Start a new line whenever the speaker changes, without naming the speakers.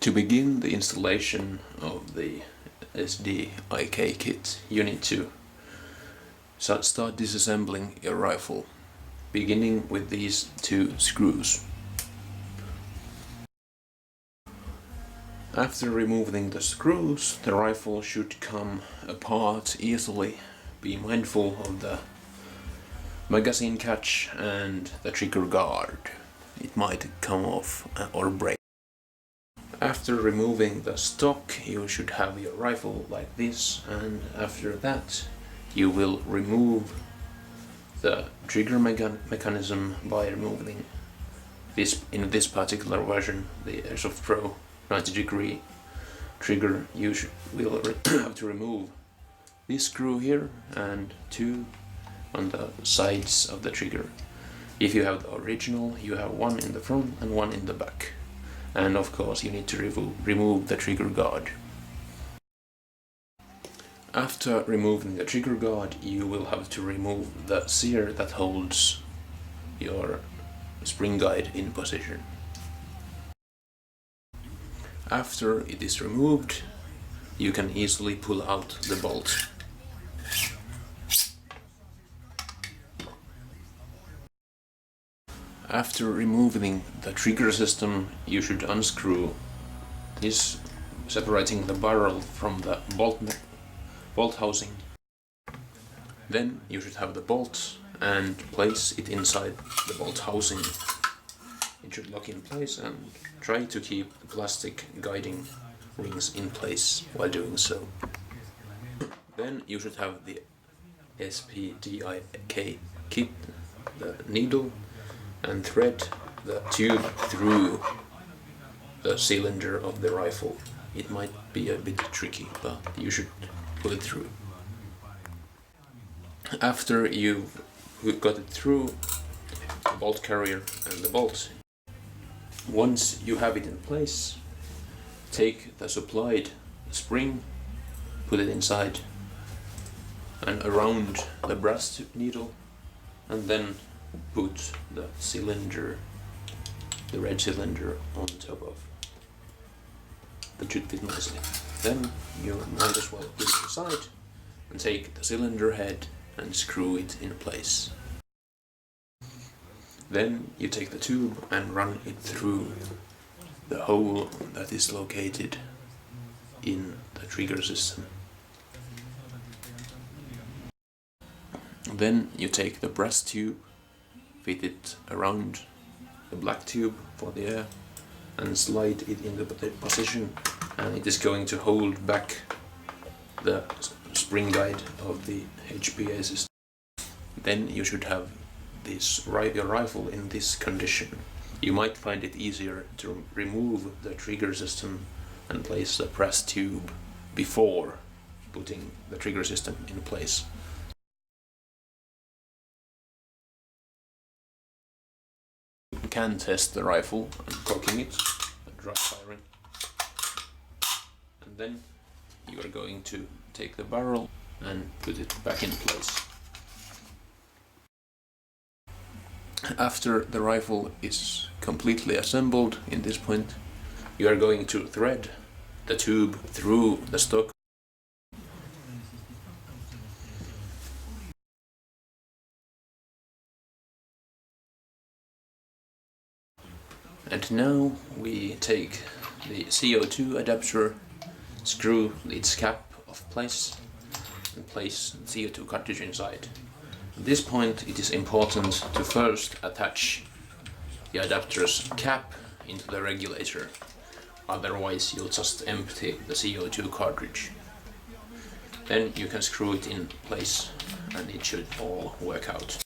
To begin the installation of the SDIK kit, you need to start disassembling your rifle, beginning with these two screws. After removing the screws, the rifle should come apart easily. Be mindful of the magazine catch and the trigger guard. It might come off or break. After removing the stock, you should have your rifle like this, and after that you will remove the trigger mechanism by removing this. In this particular version, the Airsoft Pro 90-degree trigger, you will have to remove this screw here and two on the sides of the trigger. If you have the original, you have one in the front and one in the back. And of course you need to remove the trigger guard. After removing the trigger guard, you will have to remove the sear that holds your spring guide in position. After it is removed, you can easily pull out the bolt. After removing the trigger system, you should unscrew this, separating the barrel from the bolt housing. Then you should have the bolt and place it inside the bolt housing. It should lock in place, and try to keep the plastic guiding rings in place while doing so. Then you should have the SDIK kit, the needle, and thread the tube through the cylinder of the rifle. It might be a bit tricky, but you should pull it through. After you've got it through the bolt carrier and the bolt, once you have it in place, take the supplied spring, put it inside and around the brass needle, and then put the cylinder, the red cylinder, on top of. That should fit nicely. Then you might as well put it aside and take the cylinder head and screw it in place. Then you take the tube and run it through the hole that is located in the trigger system. Then you take the brass tube, fit it around the black tube for the air, and slide it in the position, and it is going to hold back the spring guide of the HPA system. Then you should have your rifle in this condition. You might find it easier to remove the trigger system and place the brass tube before putting the trigger system in place. You can test the rifle and cocking it and dry firing, and then you are going to take the barrel and put it back in place. After the rifle is completely assembled, in this point you are going to thread the tube through the stock. And now we take the CO2 adapter, screw its cap off place, and place the CO2 cartridge inside. At this point it is important to first attach the adapter's cap into the regulator, otherwise you'll just empty the CO2 cartridge. Then you can screw it in place and it should all work out.